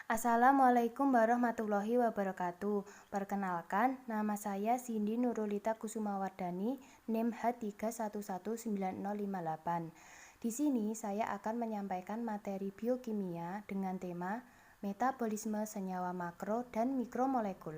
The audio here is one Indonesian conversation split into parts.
Assalamualaikum warahmatullahi wabarakatuh. Perkenalkan, nama saya Cindy Nurulita Kusumawardani, NIM H3119058. Di sini saya akan menyampaikan materi biokimia dengan tema metabolisme senyawa makro dan mikromolekul.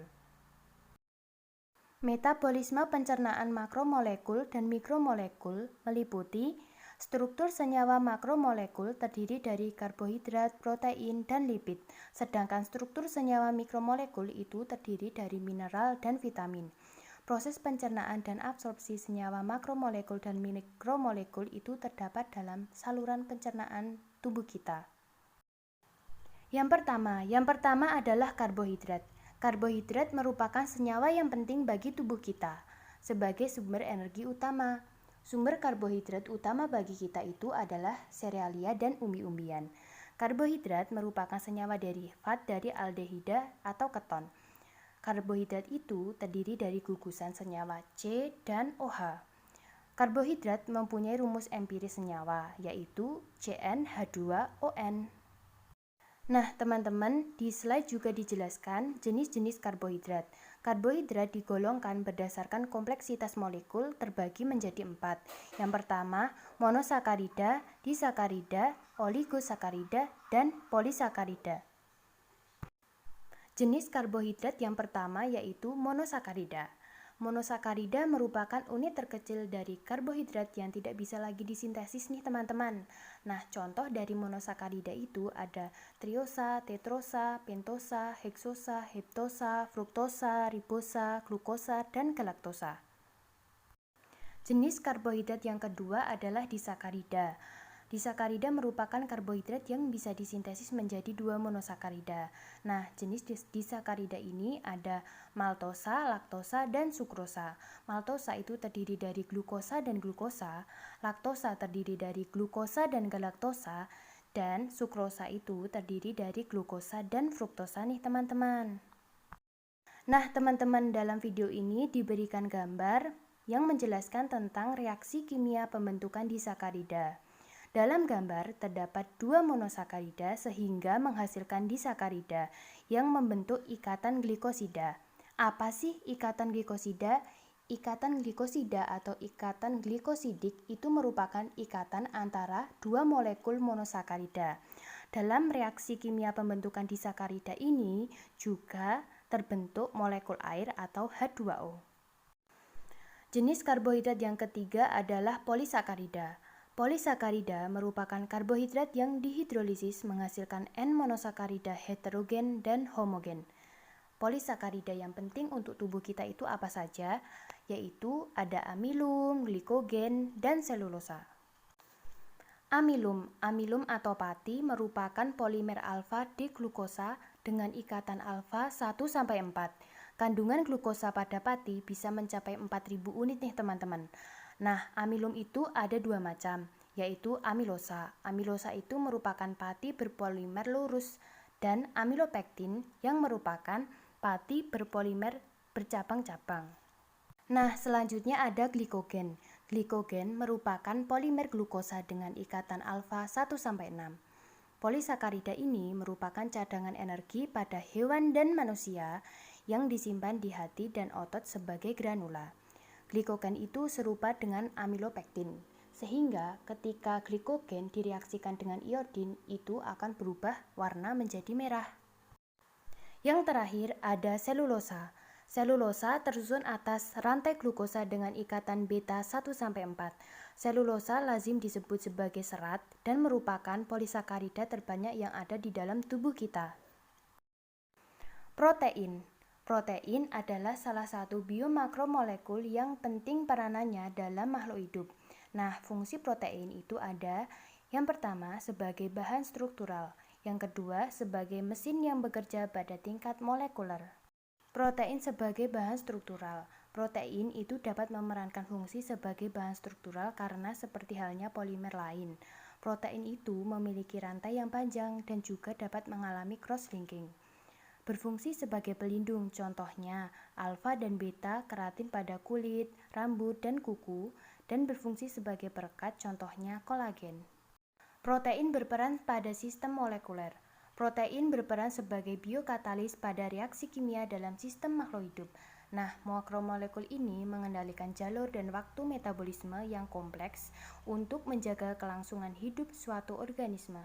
Metabolisme pencernaan makromolekul dan mikromolekul meliputi struktur senyawa makromolekul terdiri dari karbohidrat, protein, dan lipid, sedangkan struktur senyawa mikromolekul itu terdiri dari mineral dan vitamin. Proses pencernaan dan absorpsi senyawa makromolekul dan mikromolekul itu terdapat dalam saluran pencernaan tubuh kita. Yang pertama adalah karbohidrat. Karbohidrat merupakan senyawa yang penting bagi tubuh kita sebagai sumber energi utama. Sumber karbohidrat utama bagi kita itu adalah serealia dan umbi-umbian. Karbohidrat merupakan senyawa derivat dari aldehida atau keton. Karbohidrat itu terdiri dari gugusan senyawa C dan OH. Karbohidrat mempunyai rumus empiris senyawa, yaitu CnH2ON. Nah, teman-teman, di slide juga dijelaskan jenis-jenis karbohidrat. Karbohidrat digolongkan berdasarkan kompleksitas molekul terbagi menjadi 4. Yang pertama, monosakarida, disakarida, oligosakarida, dan polisakarida. Jenis karbohidrat yang pertama yaitu monosakarida. Monosakarida merupakan unit terkecil dari karbohidrat yang tidak bisa lagi disintesis nih teman-teman. Nah, contoh dari monosakarida itu ada triosa, tetrosa, pentosa, heksosa, heptosa, fruktosa, ribosa, glukosa, dan galaktosa. Jenis karbohidrat yang kedua adalah disakarida. Disakarida merupakan karbohidrat yang bisa disintesis menjadi 2 monosakarida. Nah, jenis disakarida ini ada maltosa, laktosa, dan sukrosa. Maltosa itu terdiri dari glukosa dan glukosa, laktosa terdiri dari glukosa dan galaktosa, dan sukrosa itu terdiri dari glukosa dan fruktosa nih teman-teman. Nah, teman-teman, dalam video ini diberikan gambar yang menjelaskan tentang reaksi kimia pembentukan disakarida. Dalam gambar terdapat 2 monosakarida sehingga menghasilkan disakarida yang membentuk ikatan glikosida. Apa sih ikatan glikosida? Ikatan glikosida atau ikatan glikosidik itu merupakan ikatan antara 2 molekul monosakarida. Dalam reaksi kimia pembentukan disakarida ini juga terbentuk molekul air atau H2O. Jenis karbohidrat yang ketiga adalah polisakarida. Polisakarida merupakan karbohidrat yang dihidrolisis menghasilkan N-monosakarida heterogen dan homogen. Polisakarida yang penting untuk tubuh kita itu apa saja? Yaitu ada amilum, glikogen, dan selulosa. Amilum atau pati merupakan polimer alfa diglukosa dengan ikatan alfa 1-4. Kandungan glukosa pada pati bisa mencapai 4000 unit nih teman-teman. Nah, amilum itu ada 2 macam, yaitu amilosa. Amilosa itu merupakan pati berpolimer lurus, dan amilopektin yang merupakan pati berpolimer bercabang-cabang. Nah, selanjutnya ada glikogen. Glikogen merupakan polimer glukosa dengan ikatan alfa 1-6. Polisakarida ini merupakan cadangan energi pada hewan dan manusia yang disimpan di hati dan otot sebagai granula. Glikogen itu serupa dengan amilopektin, sehingga ketika glikogen direaksikan dengan iodin, itu akan berubah warna menjadi merah. Yang terakhir ada selulosa. Selulosa tersusun atas rantai glukosa dengan ikatan beta 1-4. Selulosa lazim disebut sebagai serat dan merupakan polisakarida terbanyak yang ada di dalam tubuh kita. Protein. Protein adalah salah satu biomakromolekul yang penting peranannya dalam makhluk hidup. Nah, fungsi protein itu ada yang pertama sebagai bahan struktural, yang kedua sebagai mesin yang bekerja pada tingkat molekuler. Protein sebagai bahan struktural. Protein itu dapat memerankan fungsi sebagai bahan struktural karena seperti halnya polimer lain. Protein itu memiliki rantai yang panjang dan juga dapat mengalami cross-linking. Berfungsi sebagai pelindung, contohnya alfa dan beta keratin pada kulit, rambut, dan kuku, dan berfungsi sebagai perekat, contohnya kolagen. Protein berperan pada sistem molekuler. Protein berperan sebagai biokatalis pada reaksi kimia dalam sistem makhluk hidup. Nah, makromolekul ini mengendalikan jalur dan waktu metabolisme yang kompleks untuk menjaga kelangsungan hidup suatu organisme.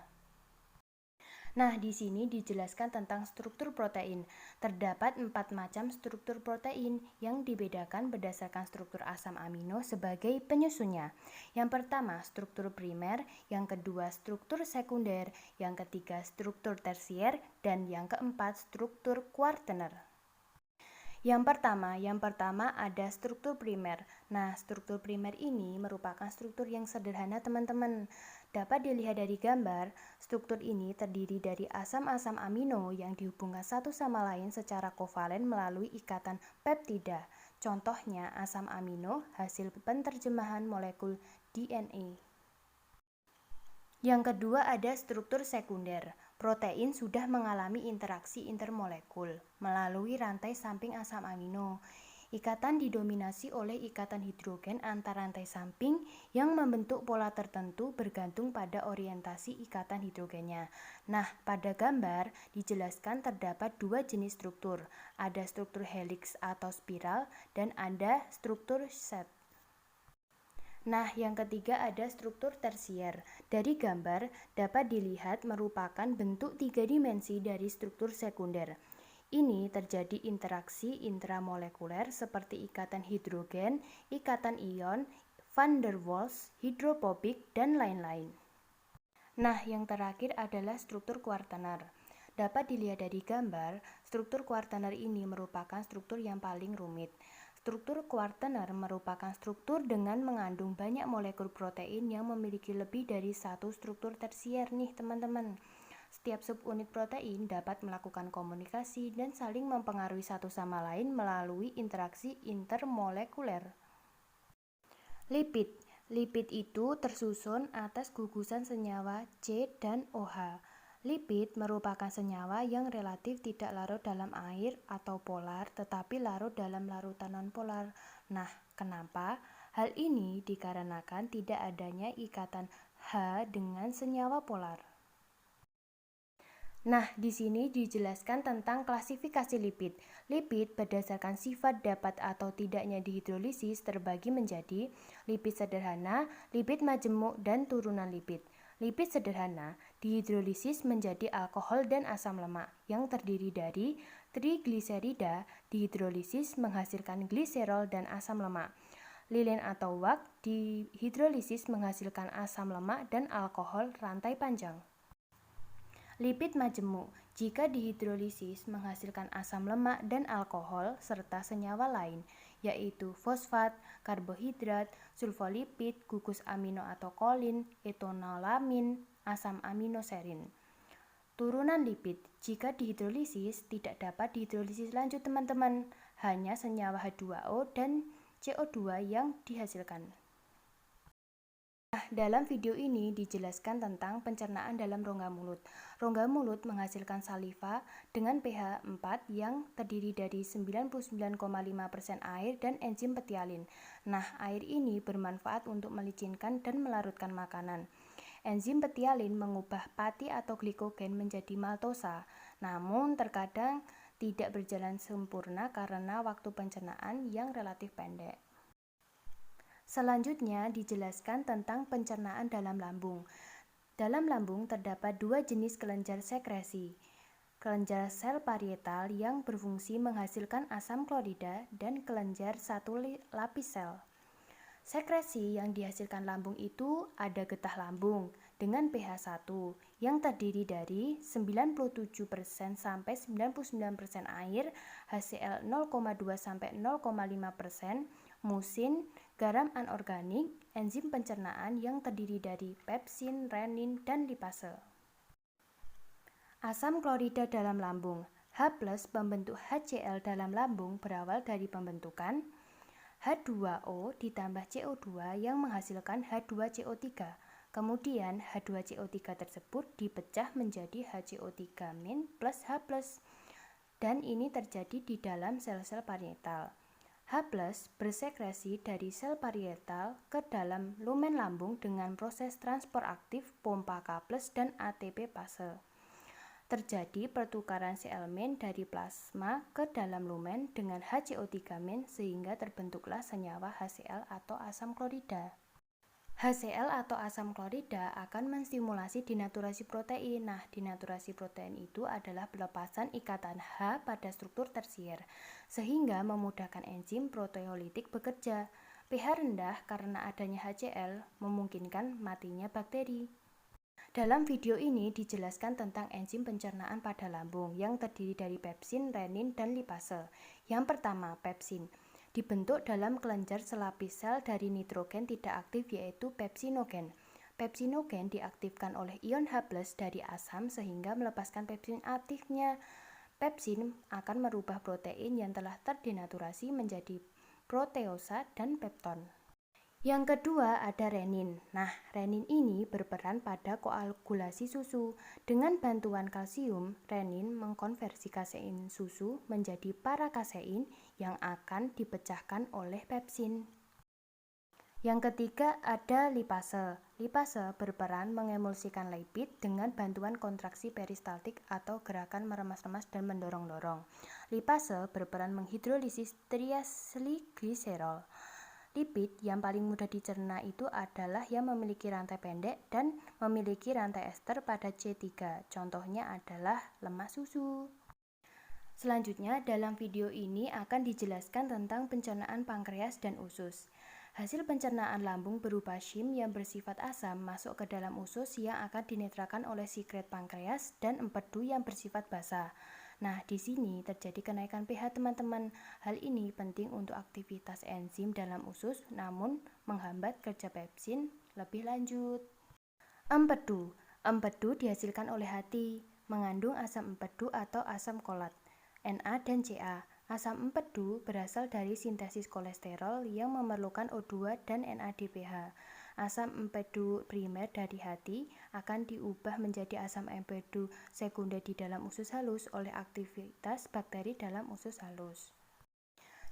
Nah, di sini dijelaskan tentang struktur protein. Terdapat 4 macam struktur protein yang dibedakan berdasarkan struktur asam amino sebagai penyusunnya. Yang pertama, struktur primer, yang kedua, struktur sekunder, yang ketiga, struktur tersier, dan yang keempat, struktur kuartener. Yang pertama ada struktur primer. Nah, struktur primer ini merupakan struktur yang sederhana, teman-teman. Dapat dilihat dari gambar, struktur ini terdiri dari asam-asam amino yang dihubungkan satu sama lain secara kovalen melalui ikatan peptida. Contohnya, asam amino hasil penterjemahan molekul DNA. Yang kedua ada struktur sekunder. Protein sudah mengalami interaksi intermolekul melalui rantai samping asam amino. Ikatan didominasi oleh ikatan hidrogen antar rantai samping yang membentuk pola tertentu bergantung pada orientasi ikatan hidrogennya. Nah, pada gambar dijelaskan terdapat 2 jenis struktur. Ada struktur helix atau spiral dan ada struktur set. Nah, yang ketiga ada struktur tersier. Dari gambar dapat dilihat merupakan bentuk 3 dimensi dari struktur sekunder. Ini terjadi interaksi intramolekuler seperti ikatan hidrogen, ikatan ion, van der Waals, hidrofobik, dan lain-lain. Nah, yang terakhir adalah struktur kuartener. Dapat dilihat dari gambar, struktur kuartener ini merupakan struktur yang paling rumit. Struktur kuartener merupakan struktur dengan mengandung banyak molekul protein yang memiliki lebih dari satu struktur tersier nih, teman-teman. Setiap subunit protein dapat melakukan komunikasi dan saling mempengaruhi satu sama lain melalui interaksi intermolekuler. Lipid. Lipid itu tersusun atas gugusan senyawa C dan OH. Lipid merupakan senyawa yang relatif tidak larut dalam air atau polar, tetapi larut dalam larutan nonpolar. Nah, kenapa? Hal ini dikarenakan tidak adanya ikatan H dengan senyawa polar. Nah, di sini dijelaskan tentang klasifikasi lipid. Lipid berdasarkan sifat dapat atau tidaknya dihidrolisis terbagi menjadi lipid sederhana, lipid majemuk, dan turunan lipid. Lipid sederhana dihidrolisis menjadi alkohol dan asam lemak yang terdiri dari trigliserida, dihidrolisis menghasilkan gliserol dan asam lemak. Lilen atau wak dihidrolisis menghasilkan asam lemak dan alkohol rantai panjang. Lipid majemuk jika dihidrolisis menghasilkan asam lemak dan alkohol serta senyawa lain, yaitu fosfat, karbohidrat, sulfolipid, gugus amino atau kolin, etonolamin, asam aminoserin. Turunan lipid jika dihidrolisis tidak dapat dihidrolisis lanjut, teman-teman. Hanya senyawa H2O dan CO2 yang dihasilkan. Nah, dalam video ini dijelaskan tentang pencernaan dalam rongga mulut. Rongga mulut menghasilkan saliva dengan pH 4 yang terdiri dari 99,5% air dan enzim petialin. Nah, air ini bermanfaat untuk melicinkan dan melarutkan makanan. Enzim petialin mengubah pati atau glikogen menjadi maltosa, namun terkadang tidak berjalan sempurna karena waktu pencernaan yang relatif pendek. Selanjutnya dijelaskan tentang pencernaan dalam lambung. Dalam lambung terdapat 2 jenis kelenjar sekresi. Kelenjar sel parietal yang berfungsi menghasilkan asam klorida dan kelenjar satu lapis sel. Sekresi yang dihasilkan lambung itu ada getah lambung dengan pH 1 yang terdiri dari 97% sampai 99% air, HCl 0,2 sampai 0,5%, musin, garam anorganik, enzim pencernaan yang terdiri dari pepsin, renin, dan lipase. Asam klorida dalam lambung. H+ pembentuk HCl dalam lambung berawal dari pembentukan H2O ditambah CO2 yang menghasilkan H2CO3. Kemudian H2CO3 tersebut dipecah menjadi HCO3- plus H+. Dan ini terjadi di dalam sel-sel parietal. H+ bersekresi dari sel parietal ke dalam lumen lambung dengan proses transport aktif pompa K+ dan ATP fase. Terjadi pertukaran si elemen dari plasma ke dalam lumen dengan HCO3- sehingga terbentuklah senyawa HCl atau asam klorida. HCl atau asam klorida akan menstimulasi denaturasi protein. Nah, denaturasi protein itu adalah pelepasan ikatan H pada struktur tersier, sehingga memudahkan enzim proteolitik bekerja. pH rendah karena adanya HCl memungkinkan matinya bakteri. Dalam video ini dijelaskan tentang enzim pencernaan pada lambung yang terdiri dari pepsin, renin, dan lipase. Yang pertama, pepsin. Dibentuk dalam kelenjar selapis sel dari nitrogen tidak aktif yaitu pepsinogen. Pepsinogen diaktifkan oleh ion H+ dari asam sehingga melepaskan pepsin aktifnya. Pepsin akan merubah protein yang telah terdenaturasi menjadi proteosa dan pepton. Yang kedua ada renin. Nah, renin ini berperan pada koagulasi susu. Dengan bantuan kalsium, renin mengkonversi kasein susu menjadi parakasein yang akan dipecahkan oleh pepsin. Yang ketiga ada lipase. Lipase berperan mengemulsikan lipid dengan bantuan kontraksi peristaltik atau gerakan meremas-remas dan mendorong-dorong. Lipase berperan menghidrolisis triacylglycerol. Lipid yang paling mudah dicerna itu adalah yang memiliki rantai pendek dan memiliki rantai ester pada C3. Contohnya adalah lemak susu. Selanjutnya, dalam video ini akan dijelaskan tentang pencernaan pankreas dan usus. Hasil pencernaan lambung berupa shim yang bersifat asam masuk ke dalam usus yang akan dinetralkan oleh sikret pankreas dan empedu yang bersifat basa. Nah, di sini terjadi kenaikan pH teman-teman. Hal ini penting untuk aktivitas enzim dalam usus, namun menghambat kerja pepsin lebih lanjut. Empedu. Empedu dihasilkan oleh hati, mengandung asam empedu atau asam kolat, Na dan Ca. Asam empedu berasal dari sintesis kolesterol yang memerlukan O2 dan NADPH. Asam empedu primer dari hati akan diubah menjadi asam empedu sekunder di dalam usus halus oleh aktivitas bakteri dalam usus halus.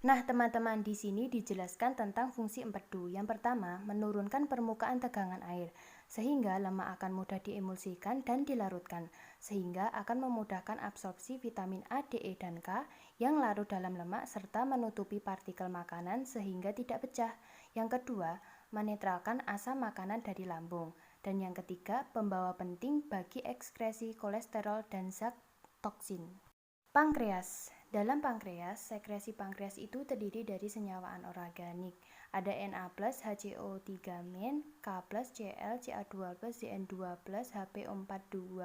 Nah, teman-teman, di sini dijelaskan tentang fungsi empedu. Yang pertama, menurunkan permukaan tegangan air, sehingga lemak akan mudah diemulsikan dan dilarutkan, sehingga akan memudahkan absorpsi vitamin A, D, E, dan K yang larut dalam lemak serta menutupi partikel makanan sehingga tidak pecah. Yang kedua, menetralkan asam makanan dari lambung. Dan yang ketiga, pembawa penting bagi ekskresi kolesterol dan zat toksin. Pankreas. Dalam pankreas, sekresi pankreas itu terdiri dari senyawa anorganik. Ada Na+, HCO3-, K+, Cl, Ca2+, Zn2+, HPO42-,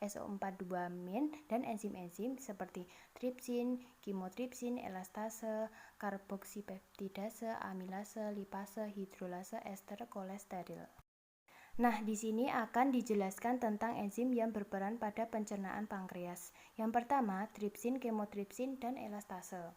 SO42-, dan enzim-enzim seperti tripsin, kimotripsin, elastase, karboksipeptidase, amilase, lipase, hidrolase, ester, kolesterol. Nah, di sini akan dijelaskan tentang enzim yang berperan pada pencernaan pankreas. Yang pertama, tripsin, kemotripsin, dan elastase.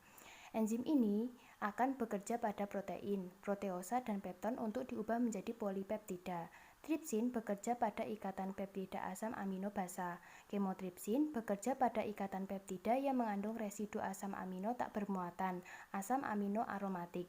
Enzim ini akan bekerja pada protein, proteosa, dan pepton untuk diubah menjadi polipeptida. Tripsin bekerja pada ikatan peptida asam amino basa. Kemotripsin bekerja pada ikatan peptida yang mengandung residu asam amino tak bermuatan, asam amino aromatik.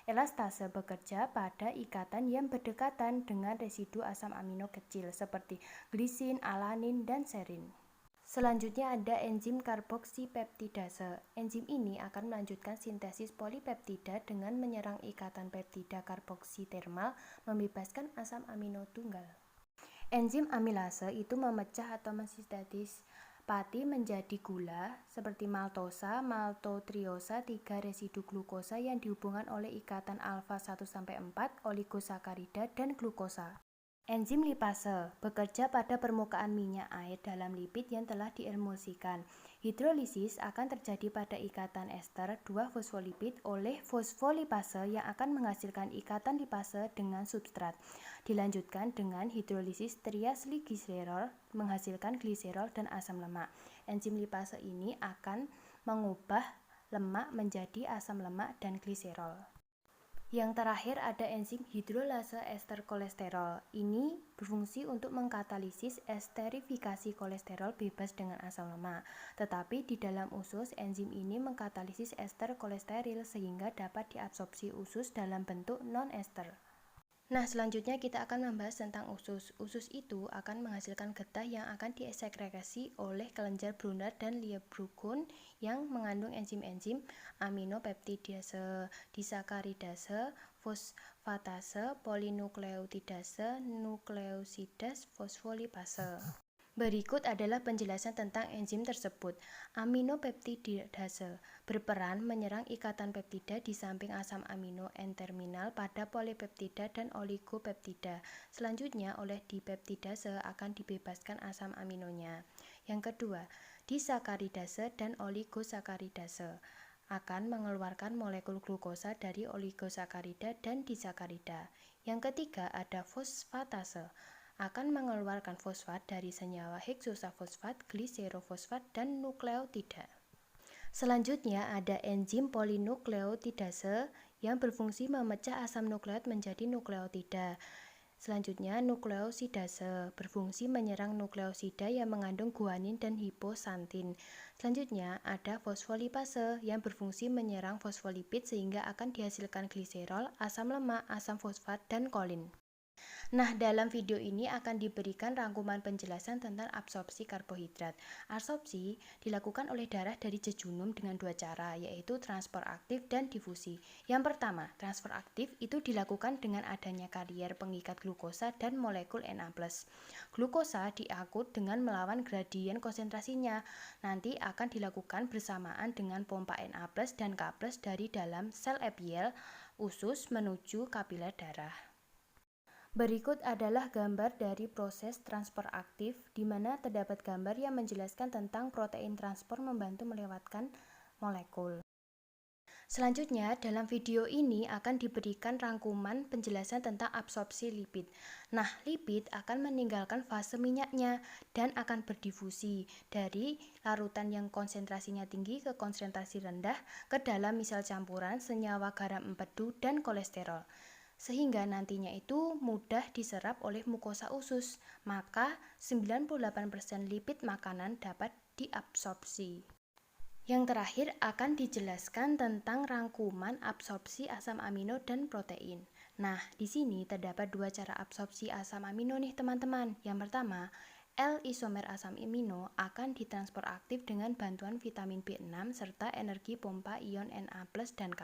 Elastase bekerja pada ikatan yang berdekatan dengan residu asam amino kecil seperti glisin, alanin, dan serin. Selanjutnya ada enzim karboksipeptidase. Enzim ini akan melanjutkan sintesis polipeptida dengan menyerang ikatan peptida karboksitermal, membebaskan asam amino tunggal. Enzim amilase itu memecah atau mensintetis pati menjadi gula seperti maltosa, maltotriosa, 3 residu glukosa yang dihubungkan oleh ikatan alfa 1-4, oligosakarida, dan glukosa. Enzim lipase bekerja pada permukaan minyak air dalam lipid yang telah diemulsikan. Hidrolisis akan terjadi pada ikatan ester 2-fosfolipid oleh fosfolipase yang akan menghasilkan ikatan lipase dengan substrat. Dilanjutkan dengan hidrolisis triacylglycerol menghasilkan gliserol dan asam lemak. Enzim lipase ini akan mengubah lemak menjadi asam lemak dan gliserol. Yang terakhir ada enzim hidrolase ester kolesterol. Ini berfungsi untuk mengkatalisis esterifikasi kolesterol bebas dengan asam lemak. Tetapi di dalam usus, enzim ini mengkatalisis ester kolesterol sehingga dapat diabsorpsi usus dalam bentuk non-ester. Nah, selanjutnya kita akan membahas tentang usus. Usus itu akan menghasilkan getah yang akan disekretasi oleh kelenjar Brunner dan Lieberkühn yang mengandung enzim-enzim aminopeptidase, disakaridase, fosfatase, polinukleotidase, nukleosidas, fosfolipase. Berikut adalah penjelasan tentang enzim tersebut. Aminopeptidase berperan menyerang ikatan peptida di samping asam amino N-terminal pada polipeptida dan oligopeptida. Selanjutnya, oleh dipeptidase akan dibebaskan asam aminonya. Yang kedua, disakaridase dan oligosakaridase akan mengeluarkan molekul glukosa dari oligosakarida dan disakarida. Yang ketiga, ada fosfatase akan mengeluarkan fosfat dari senyawa heksosafosfat, gliserofosfat, dan nukleotida. Selanjutnya ada enzim polinukleotidase yang berfungsi memecah asam nukleat menjadi nukleotida. Selanjutnya nukleosidase berfungsi menyerang nukleosida yang mengandung guanin dan hiposantin. Selanjutnya ada fosfolipase yang berfungsi menyerang fosfolipid sehingga akan dihasilkan gliserol, asam lemak, asam fosfat, dan kolin. Nah, dalam video ini akan diberikan rangkuman penjelasan tentang absorpsi karbohidrat. Absorpsi dilakukan oleh darah dari jejunum dengan dua cara, yaitu transport aktif dan difusi. Yang pertama, transport aktif itu dilakukan dengan adanya karier pengikat glukosa dan molekul Na+. Glukosa diangkut dengan melawan gradien konsentrasinya. Nanti akan dilakukan bersamaan dengan pompa Na+ dan K+ dari dalam sel epithel usus menuju kapiler darah. Berikut adalah gambar dari proses transport aktif, di mana terdapat gambar yang menjelaskan tentang protein transport membantu melewatkan molekul. Selanjutnya, dalam video ini akan diberikan rangkuman penjelasan tentang absorpsi lipid. Nah, lipid akan meninggalkan fase minyaknya dan akan berdifusi dari larutan yang konsentrasinya tinggi ke konsentrasi rendah ke dalam misal campuran senyawa garam empedu dan kolesterol, sehingga nantinya itu mudah diserap oleh mukosa usus, maka 98% lipid makanan dapat diabsorpsi. Yang terakhir akan dijelaskan tentang rangkuman absorpsi asam amino dan protein. Nah, di sini terdapat dua cara absorpsi asam amino nih teman-teman. Yang pertama, L-isomer asam amino akan ditransport aktif dengan bantuan vitamin B6 serta energi pompa ion Na+ dan K+.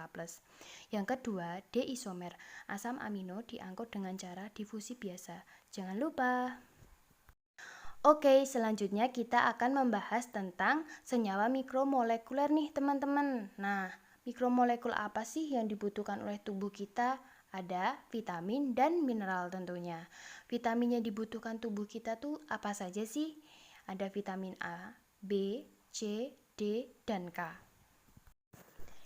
Yang kedua, D-isomer asam amino diangkut dengan cara difusi biasa. Jangan lupa. Oke, selanjutnya kita akan membahas tentang senyawa mikromolekuler nih teman-teman. Nah, mikromolekul apa sih yang dibutuhkan oleh tubuh kita? Ada vitamin dan mineral tentunya. Vitamin yang dibutuhkan tubuh kita tuh apa saja sih? Ada vitamin A, B, C, D, dan K.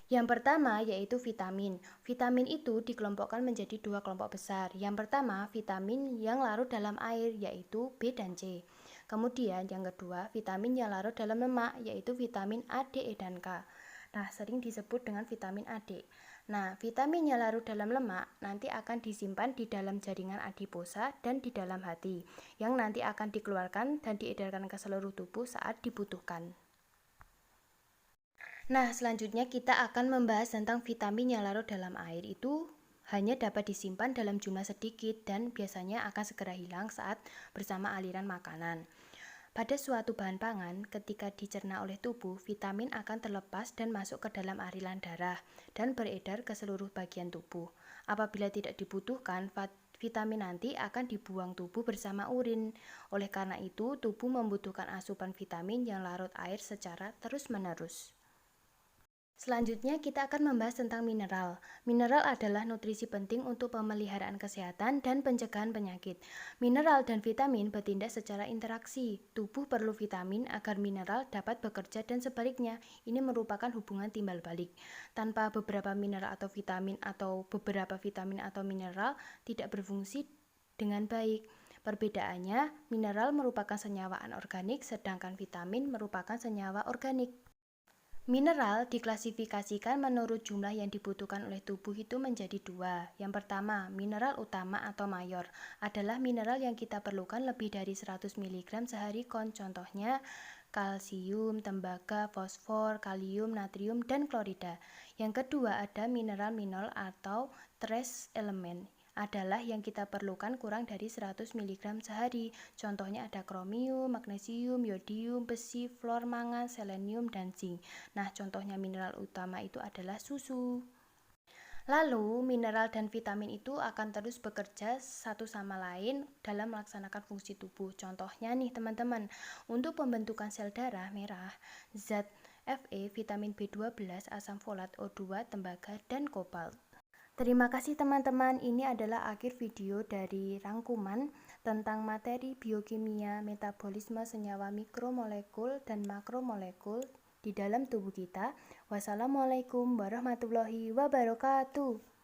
Yang pertama yaitu vitamin. Vitamin itu dikelompokkan menjadi dua kelompok besar. Yang pertama, vitamin yang larut dalam air yaitu B dan C. Kemudian yang kedua, vitamin yang larut dalam lemak yaitu vitamin A, D, E, dan K. Nah, sering disebut dengan vitamin A, D. Nah, vitamin yang larut dalam lemak nanti akan disimpan di dalam jaringan adiposa dan di dalam hati, yang nanti akan dikeluarkan dan diedarkan ke seluruh tubuh saat dibutuhkan. Nah, selanjutnya kita akan membahas tentang vitamin yang larut dalam air. Itu hanya dapat disimpan dalam jumlah sedikit dan biasanya akan segera hilang saat bersama aliran makanan. Pada suatu bahan pangan, ketika dicerna oleh tubuh, vitamin akan terlepas dan masuk ke dalam aliran darah dan beredar ke seluruh bagian tubuh. Apabila tidak dibutuhkan, vitamin nanti akan dibuang tubuh bersama urin. Oleh karena itu, tubuh membutuhkan asupan vitamin yang larut air secara terus-menerus. Selanjutnya kita akan membahas tentang mineral. Mineral adalah nutrisi penting untuk pemeliharaan kesehatan dan pencegahan penyakit. Mineral dan vitamin bertindak secara interaksi. Tubuh perlu vitamin agar mineral dapat bekerja dan sebaliknya. Ini merupakan hubungan timbal balik. Tanpa beberapa mineral atau vitamin atau beberapa vitamin atau mineral tidak berfungsi dengan baik. Perbedaannya, mineral merupakan senyawa anorganik sedangkan vitamin merupakan senyawa organik. Mineral diklasifikasikan menurut jumlah yang dibutuhkan oleh tubuh itu menjadi dua. Yang pertama, mineral utama atau mayor adalah mineral yang kita perlukan lebih dari 100 mg sehari contohnya kalsium, tembaga, fosfor, kalium, natrium, dan klorida. Yang kedua ada mineral minor atau trace element adalah yang kita perlukan kurang dari 100 mg sehari. Contohnya ada kromium, magnesium, yodium, besi, fluor, mangan, selenium, dan zinc. Nah, contohnya mineral utama itu adalah susu. Lalu, mineral dan vitamin itu akan terus bekerja satu sama lain dalam melaksanakan fungsi tubuh. Contohnya nih teman-teman, untuk pembentukan sel darah merah, zat Fe, vitamin B12, asam folat, O2, tembaga, dan kobalt. Terima kasih teman-teman, ini adalah akhir video dari rangkuman tentang materi biokimia, metabolisme senyawa mikromolekul dan makromolekul di dalam tubuh kita. Wassalamualaikum warahmatullahi wabarakatuh.